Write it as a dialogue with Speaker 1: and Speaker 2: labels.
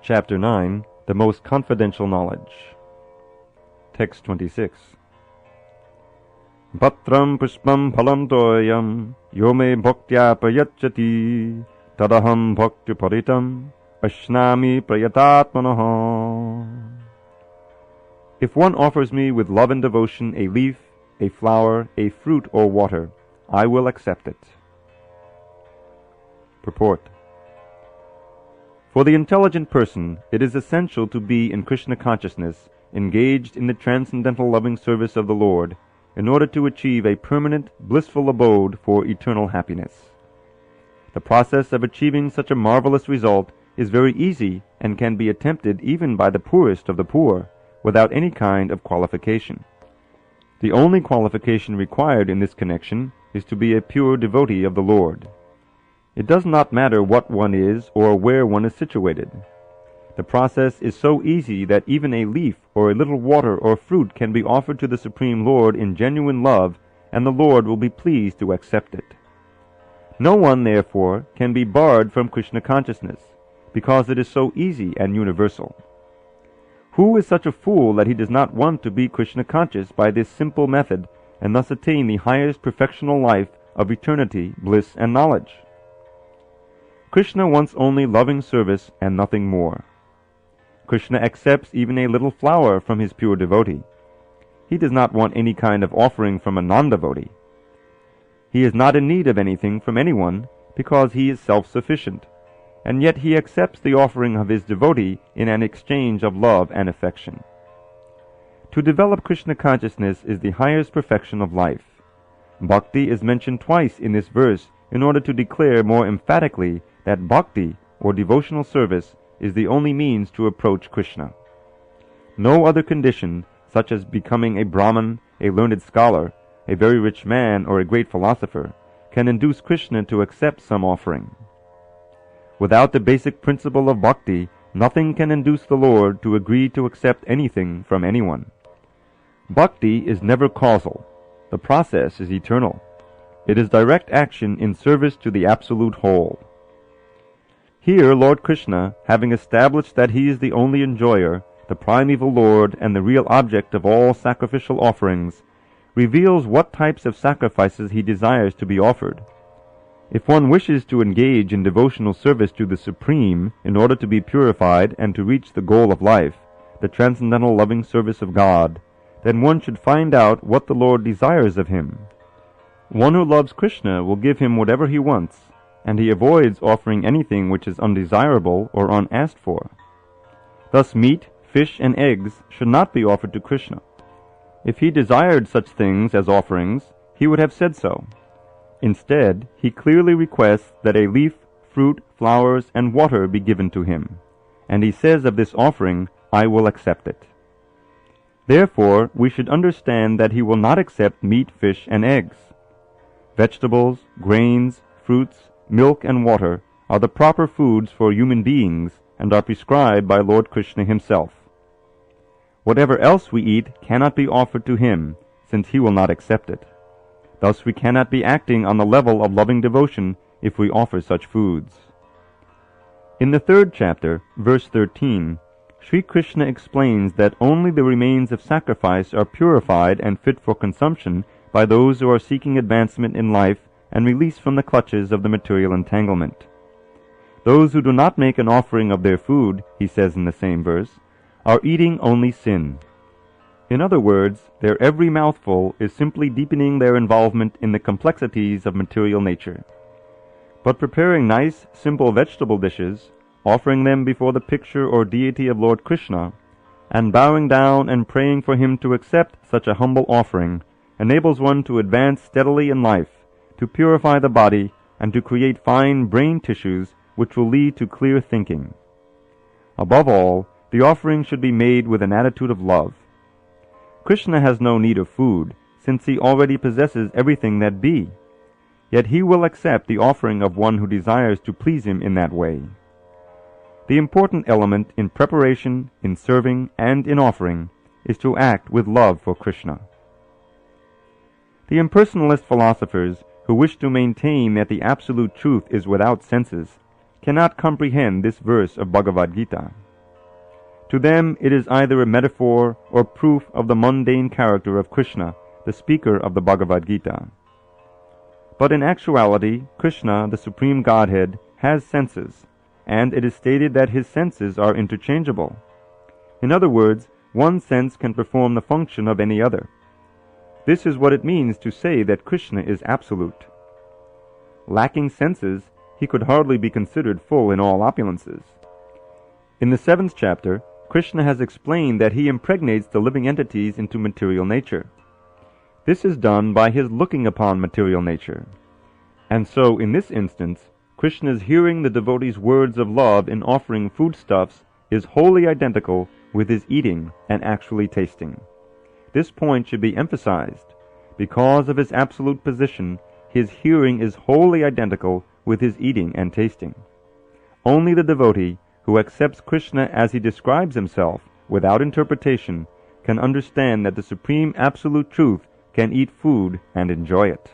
Speaker 1: Chapter 9, The Most Confidential Knowledge. Text 26. Patram pushpam phalam toyam yome bhaktya prayachati tadaham bhakti paritam ashnami prayatatmanaha. If one offers me with love and devotion a leaf, a flower, a fruit, or water, I will accept it. Purport. For the intelligent person, it is essential to be in Krishna consciousness, engaged in the transcendental loving service of the Lord, in order to achieve a permanent, blissful abode for eternal happiness. The process of achieving such a marvelous result is very easy and can be attempted even by the poorest of the poor, without any kind of qualification. The only qualification required in this connection is to be a pure devotee of the Lord. It does not matter what one is or where one is situated. The process is so easy that even a leaf or a little water or fruit can be offered to the Supreme Lord in genuine love, and the Lord will be pleased to accept it. No one, therefore, can be barred from Krishna consciousness, because it is so easy and universal. Who is such a fool that he does not want to be Krishna conscious by this simple method, and thus attain the highest perfectional life of eternity, bliss, and knowledge? Krishna wants only loving service and nothing more. Krishna accepts even a little flower from his pure devotee. He does not want any kind of offering from a non-devotee. He is not in need of anything from anyone because he is self-sufficient, and yet he accepts the offering of his devotee in an exchange of love and affection. To develop Krishna consciousness is the highest perfection of life. Bhakti is mentioned twice in this verse in order to declare more emphatically that bhakti, or devotional service, is the only means to approach Krishna. No other condition, such as becoming a Brahmin, a learned scholar, a very rich man, or a great philosopher, can induce Krishna to accept some offering. Without the basic principle of bhakti, nothing can induce the Lord to agree to accept anything from anyone. Bhakti is never causal. The process is eternal. It is direct action in service to the absolute whole. Here, Lord Krishna, having established that he is the only enjoyer, the primeval Lord, and the real object of all sacrificial offerings, reveals what types of sacrifices he desires to be offered. If one wishes to engage in devotional service to the Supreme in order to be purified and to reach the goal of life, the transcendental loving service of God, then one should find out what the Lord desires of him. One who loves Krishna will give him whatever he wants, and he avoids offering anything which is undesirable or unasked for. Thus meat, fish, and eggs should not be offered to Krishna. If he desired such things as offerings, he would have said so. Instead, he clearly requests that a leaf, fruit, flowers, and water be given to him, and he says of this offering, "I will accept it." Therefore, we should understand that he will not accept meat, fish, and eggs. Vegetables, grains, fruits, milk, and water are the proper foods for human beings and are prescribed by Lord Krishna himself. Whatever else we eat cannot be offered to him, since he will not accept it. Thus we cannot be acting on the level of loving devotion if we offer such foods. In the 3rd chapter, verse 13, Sri Krishna explains that only the remains of sacrifice are purified and fit for consumption by those who are seeking advancement in life and release from the clutches of the material entanglement. Those who do not make an offering of their food, he says in the same verse, are eating only sin. In other words, their every mouthful is simply deepening their involvement in the complexities of material nature. But preparing nice, simple vegetable dishes, offering them before the picture or deity of Lord Krishna, and bowing down and praying for him to accept such a humble offering, enables one to advance steadily in life, to purify the body, and to create fine brain tissues which will lead to clear thinking. Above all, the offering should be made with an attitude of love. Krishna has no need of food, since he already possesses everything that be. Yet he will accept the offering of one who desires to please him in that way. The important element in preparation, in serving, and in offering is to act with love for Krishna. The impersonalist philosophers who wish to maintain that the absolute truth is without senses cannot comprehend this verse of Bhagavad-gita. To them it is either a metaphor or proof of the mundane character of Krishna, the speaker of the Bhagavad-gita. But in actuality, Krishna, the Supreme Godhead, has senses, and it is stated that his senses are interchangeable. In other words, one sense can perform the function of any other. This is what it means to say that Krishna is absolute. Lacking senses, he could hardly be considered full in all opulences. In the 7th chapter, Krishna has explained that he impregnates the living entities into material nature. This is done by his looking upon material nature. And so, in this instance, Krishna's hearing the devotee's words of love in offering foodstuffs is wholly identical with his eating and actually tasting. This point should be emphasized. Because of his absolute position, his hearing is wholly identical with his eating and tasting. Only the devotee who accepts Krishna as he describes himself, without interpretation, can understand that the supreme absolute truth can eat food and enjoy it.